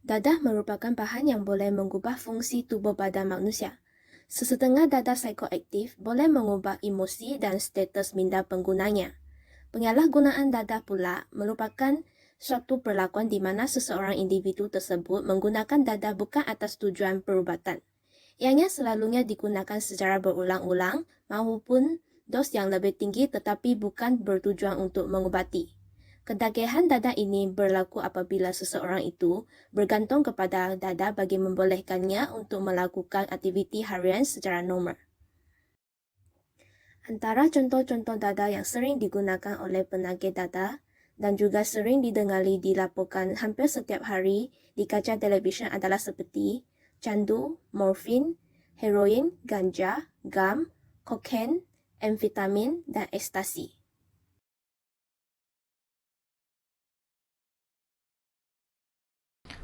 Dadah merupakan bahan yang boleh mengubah fungsi tubuh badan manusia. Sesetengah dadah psikoaktif boleh mengubah emosi dan status minda penggunanya. Penyalahgunaan dadah pula merupakan suatu perlakuan di mana seseorang individu tersebut menggunakan dadah bukan atas tujuan perubatan. Ianya selalunya digunakan secara berulang-ulang maupun dos yang lebih tinggi tetapi bukan bertujuan untuk mengubati. Ketagihan dadah ini berlaku apabila seseorang itu bergantung kepada dadah bagi membolehkannya untuk melakukan aktiviti harian secara normal. Antara contoh-contoh dadah yang sering digunakan oleh penagih dadah dan juga sering didengari dilaporkan hampir setiap hari di kaca televisyen adalah seperti candu, morfin, heroin, ganja, gam, kokain, amfetamin, dan ekstasi.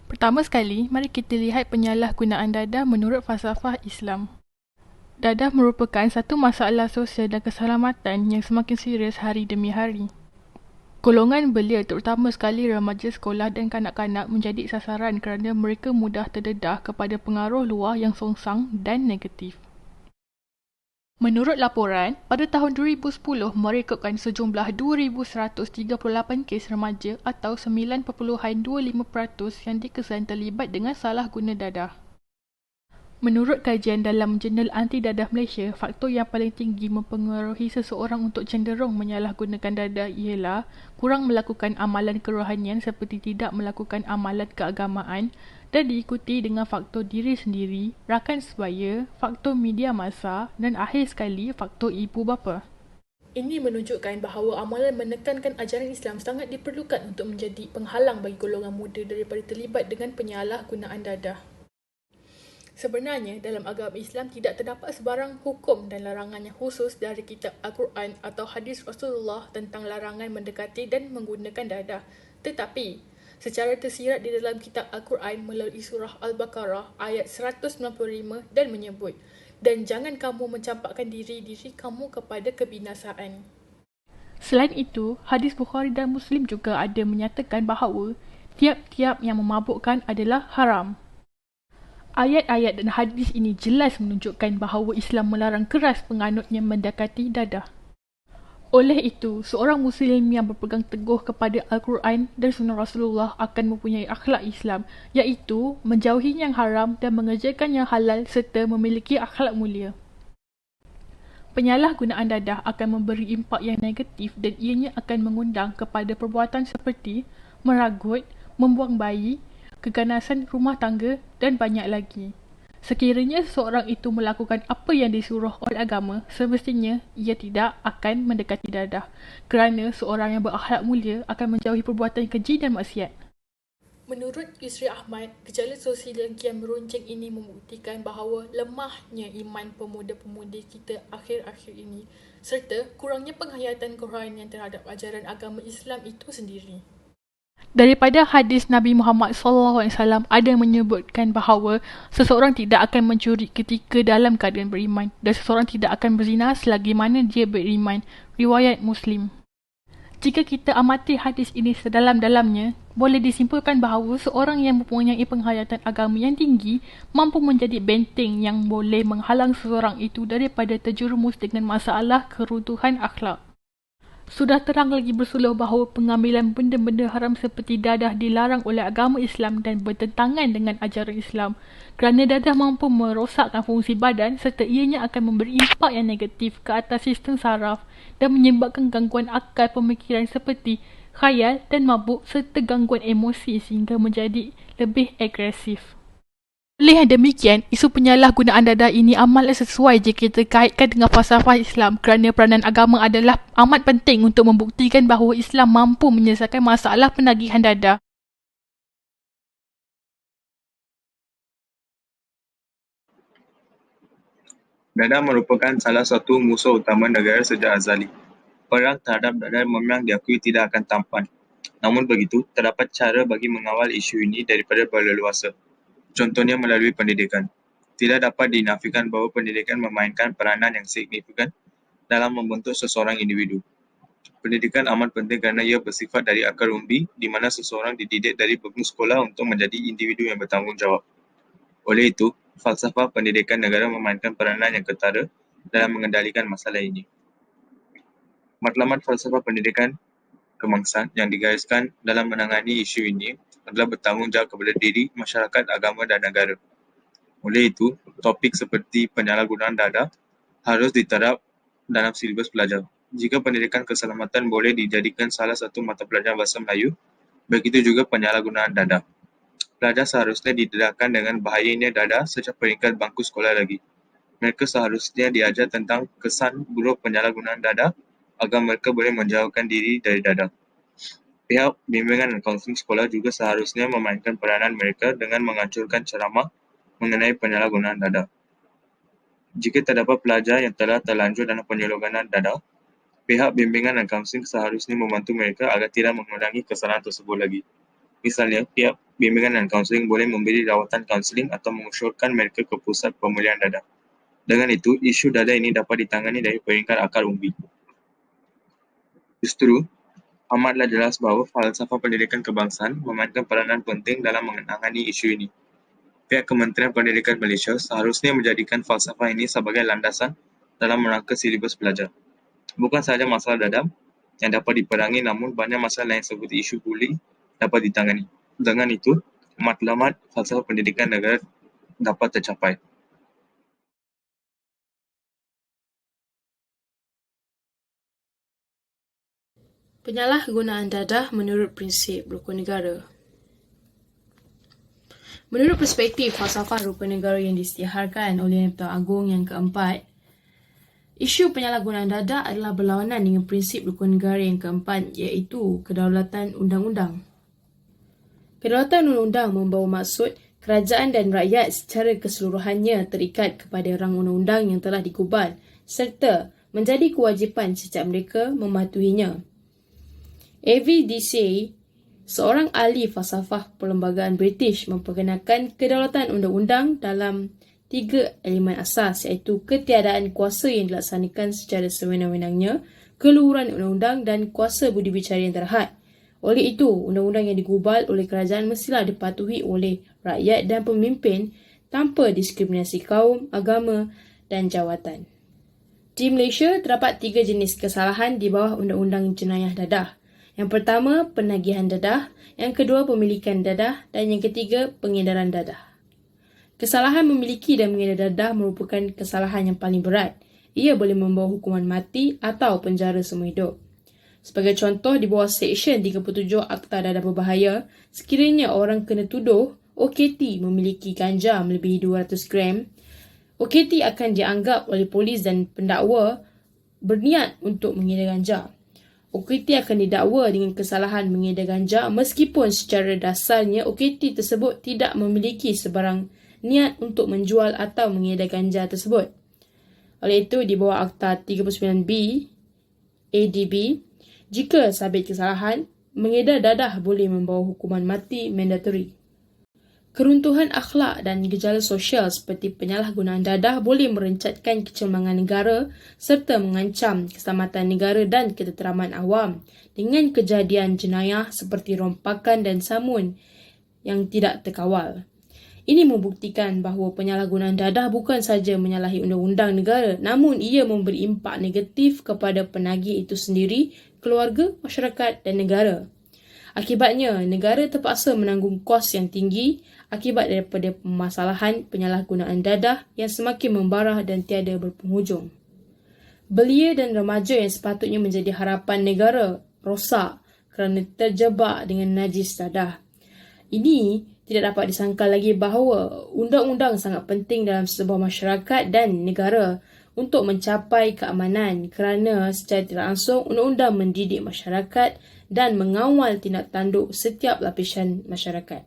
Pertama sekali, mari kita lihat penyalahgunaan dadah menurut falsafah Islam. Dadah merupakan satu masalah sosial dan keselamatan yang semakin serius hari demi hari. Golongan belia, terutama sekali remaja sekolah dan kanak-kanak, menjadi sasaran kerana mereka mudah terdedah kepada pengaruh luar yang songsang dan negatif. Menurut laporan, pada tahun 2010 merekodkan sejumlah 2,138 kes remaja atau 9.25% yang dikesan terlibat dengan salah guna dadah. Menurut kajian dalam Jurnal Anti Dadah Malaysia, faktor yang paling tinggi mempengaruhi seseorang untuk cenderung menyalahgunakan dadah ialah kurang melakukan amalan kerohanian seperti tidak melakukan amalan keagamaan dan diikuti dengan faktor diri sendiri, rakan sebaya, faktor media massa dan akhir sekali faktor ibu bapa. Ini menunjukkan bahawa amalan menekankan ajaran Islam sangat diperlukan untuk menjadi penghalang bagi golongan muda daripada terlibat dengan penyalahgunaan dadah. Sebenarnya, dalam agama Islam tidak terdapat sebarang hukum dan larangan yang khusus dari kitab Al-Quran atau hadis Rasulullah tentang larangan mendekati dan menggunakan dadah. Tetapi, secara tersirat di dalam kitab Al-Quran melalui surah Al-Baqarah ayat 195 dan menyebut, "Dan jangan kamu mencampakkan diri kamu kepada kebinasaan." Selain itu, hadis Bukhari dan Muslim juga ada menyatakan bahawa tiap-tiap yang memabukkan adalah haram. Ayat-ayat dan hadis ini jelas menunjukkan bahawa Islam melarang keras penganutnya mendekati dadah. Oleh itu, seorang Muslim yang berpegang teguh kepada Al-Quran dan Sunnah Rasulullah akan mempunyai akhlak Islam, iaitu menjauhi yang haram dan mengerjakan yang halal serta memiliki akhlak mulia. Penyalahgunaan dadah akan memberi impak yang negatif dan ianya akan mengundang kepada perbuatan seperti meragut, membuang bayi, keganasan rumah tangga dan banyak lagi. Sekiranya seseorang itu melakukan apa yang disuruh oleh agama, semestinya ia tidak akan mendekati dadah kerana seorang yang berakhlak mulia akan menjauhi perbuatan keji dan maksiat. Menurut Yusri Ahmad, gejala sosial yang kian meruncing ini membuktikan bahawa lemahnya iman pemuda-pemudi kita akhir-akhir ini serta kurangnya penghayatan kerohanian terhadap ajaran agama Islam itu sendiri. Daripada hadis Nabi Muhammad SAW ada menyebutkan bahawa seseorang tidak akan mencuri ketika dalam keadaan beriman dan seseorang tidak akan berzina selagi mana dia beriman. Riwayat Muslim. Jika kita amati hadis ini sedalam-dalamnya, boleh disimpulkan bahawa seorang yang mempunyai penghayatan agama yang tinggi mampu menjadi benteng yang boleh menghalang seseorang itu daripada terjerumus dengan masalah keruntuhan akhlak. Sudah terang lagi bersuluh bahawa pengambilan benda-benda haram seperti dadah dilarang oleh agama Islam dan bertentangan dengan ajaran Islam kerana dadah mampu merosakkan fungsi badan serta ianya akan memberi impak yang negatif ke atas sistem saraf dan menyebabkan gangguan akal pemikiran seperti khayal dan mabuk serta gangguan emosi sehingga menjadi lebih agresif. Oleh yang demikian, isu penyalahgunaan dadah ini amatlah sesuai jika kita kaitkan dengan falsafah Islam kerana peranan agama adalah amat penting untuk membuktikan bahawa Islam mampu menyelesaikan masalah penagihan dadah. Dadah merupakan salah satu musuh utama negara sejak azali. Perang terhadap dadah memang diakui tidak akan tampan. Namun begitu, terdapat cara bagi mengawal isu ini daripada berleluasa. Contohnya melalui pendidikan. Tidak dapat dinafikan bahawa pendidikan memainkan peranan yang signifikan dalam membentuk seseorang individu. Pendidikan amat penting kerana ia bersifat dari akar umbi di mana seseorang dididik dari bangku sekolah untuk menjadi individu yang bertanggungjawab. Oleh itu, falsafah pendidikan negara memainkan peranan yang ketara dalam mengendalikan masalah ini. Matlamat falsafah pendidikan kebangsaan yang digariskan dalam menangani isu ini adalah bertanggungjawab kepada diri, masyarakat, agama dan negara. Oleh itu, topik seperti penyalahgunaan dadah harus diterap dalam silibus pelajar. Jika pendidikan keselamatan boleh dijadikan salah satu mata pelajaran bahasa Melayu, begitu juga penyalahgunaan dadah. Pelajar seharusnya didedahkan dengan bahayanya dadah sejak peringkat bangku sekolah lagi. Mereka seharusnya diajar tentang kesan buruk penyalahgunaan dadah agar mereka boleh menjauhkan diri dari dadah. Pihak bimbingan dan kaunseling sekolah juga seharusnya memainkan peranan mereka dengan menganjurkan ceramah mengenai penyalahgunaan dadah. Jika terdapat pelajar yang telah terlanjur dalam penyalahgunaan dadah, pihak bimbingan dan kaunseling seharusnya membantu mereka agar tidak mengulangi kesalahan tersebut lagi. Misalnya, pihak bimbingan dan kaunseling boleh memberi rawatan kaunseling atau mengusulkan mereka ke pusat pemulihan dadah. Dengan itu, isu dadah ini dapat ditangani dari peringkat akar umbi. Justru, amatlah jelas bahawa falsafah pendidikan kebangsaan memainkan peranan penting dalam menangani isu ini. Pihak Kementerian Pendidikan Malaysia seharusnya menjadikan falsafah ini sebagai landasan dalam merangka silibus pelajar. Bukan sahaja masalah dadah yang dapat diperangi, namun banyak masalah lain seperti isu buli dapat ditangani. Dengan itu, matlamat falsafah pendidikan negara dapat tercapai. Penyalahgunaan dadah menurut prinsip rukun negara. Menurut perspektif falsafah rukun negara yang diisytiharkan oleh Nepta Agung yang keempat, isu penyalahgunaan dadah adalah berlawanan dengan prinsip rukun negara yang keempat, iaitu kedaulatan undang-undang. Kedaulatan undang-undang membawa maksud kerajaan dan rakyat secara keseluruhannya terikat kepada rang undang-undang yang telah digubal serta menjadi kewajipan setiap mereka mematuhinya. A.V. Dicey, seorang ahli falsafah perlembagaan British, memperkenalkan kedaulatan undang-undang dalam 3 elemen asas, iaitu ketiadaan kuasa yang dilaksanakan secara sewenang-wenangnya, keluhuran undang-undang dan kuasa budi bicara yang terhad. Oleh itu, undang-undang yang digubal oleh kerajaan mestilah dipatuhi oleh rakyat dan pemimpin tanpa diskriminasi kaum, agama dan jawatan. Di Malaysia, terdapat 3 jenis kesalahan di bawah Undang-Undang Jenayah Dadah. Yang pertama, penagihan dadah. Yang kedua, pemilikan dadah. Dan yang ketiga, pengedaran dadah. Kesalahan memiliki dan mengedar dadah merupakan kesalahan yang paling berat. Ia boleh membawa hukuman mati atau penjara seumur hidup. Sebagai contoh, di bawah Seksyen 37 Akta Dadah Berbahaya, sekiranya orang kena tuduh OKT memiliki ganja melebihi 200 gram, OKT akan dianggap oleh polis dan pendakwa berniat untuk mengedar ganja. OKT akan didakwa dengan kesalahan mengedar ganja meskipun secara dasarnya OKT tersebut tidak memiliki sebarang niat untuk menjual atau mengedar ganja tersebut. Oleh itu, di bawah Akta 39B ADB, jika sabit kesalahan, mengedar dadah boleh membawa hukuman mati mandatory. Keruntuhan akhlak dan gejala sosial seperti penyalahgunaan dadah boleh merencatkan kecemerlangan negara serta mengancam keselamatan negara dan ketenteraman awam dengan kejadian jenayah seperti rompakan dan samun yang tidak terkawal. Ini membuktikan bahawa penyalahgunaan dadah bukan sahaja menyalahi undang-undang negara, namun ia memberi impak negatif kepada penagih itu sendiri, keluarga, masyarakat dan negara. Akibatnya, negara terpaksa menanggung kos yang tinggi akibat daripada permasalahan penyalahgunaan dadah yang semakin membarah dan tiada berpenghujung. Belia dan remaja yang sepatutnya menjadi harapan negara rosak kerana terjebak dengan najis dadah. Ini tidak dapat disangkal lagi bahawa undang-undang sangat penting dalam sebuah masyarakat dan negara untuk mencapai keamanan kerana secara tidak langsung undang-undang mendidik masyarakat dan mengawal tindak tanduk setiap lapisan masyarakat.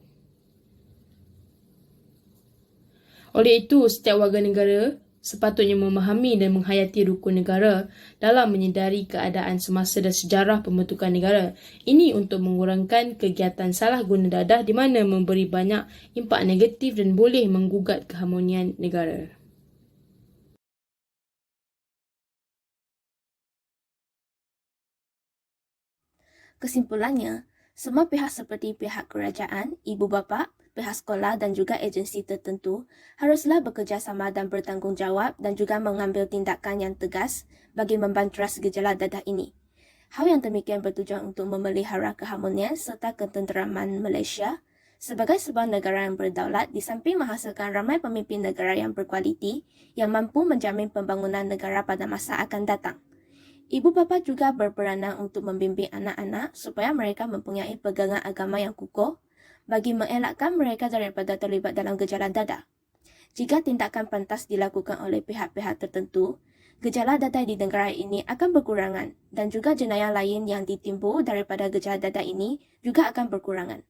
Oleh itu, setiap warga negara sepatutnya memahami dan menghayati rukun negara dalam menyedari keadaan semasa dan sejarah pembentukan negara. Ini untuk mengurangkan kegiatan salah guna dadah di mana memberi banyak impak negatif dan boleh menggugat keharmonian negara. Kesimpulannya, semua pihak seperti pihak kerajaan, ibu bapa, pihak sekolah dan juga agensi tertentu haruslah bekerjasama dan bertanggungjawab dan juga mengambil tindakan yang tegas bagi membanteras gejala dadah ini. Hal yang demikian bertujuan untuk memelihara keharmonian serta ketenteraman Malaysia sebagai sebuah negara yang berdaulat di samping menghasilkan ramai pemimpin negara yang berkualiti yang mampu menjamin pembangunan negara pada masa akan datang. Ibu bapa juga berperanan untuk membimbing anak-anak supaya mereka mempunyai pegangan agama yang kukuh bagi mengelakkan mereka daripada terlibat dalam gejala dadah. Jika tindakan pantas dilakukan oleh pihak-pihak tertentu, gejala dadah di negara ini akan berkurangan dan juga jenayah lain yang ditimbul daripada gejala dadah ini juga akan berkurangan.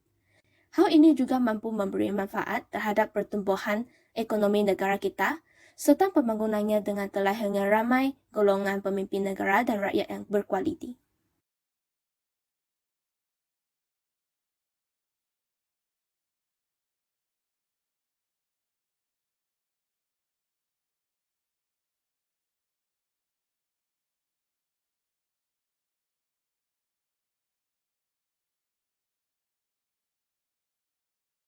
Hal ini juga mampu memberi manfaat terhadap pertumbuhan ekonomi negara kita serta pembangunannya dengan terlahirnya ramai golongan pemimpin negara dan rakyat yang berkualiti.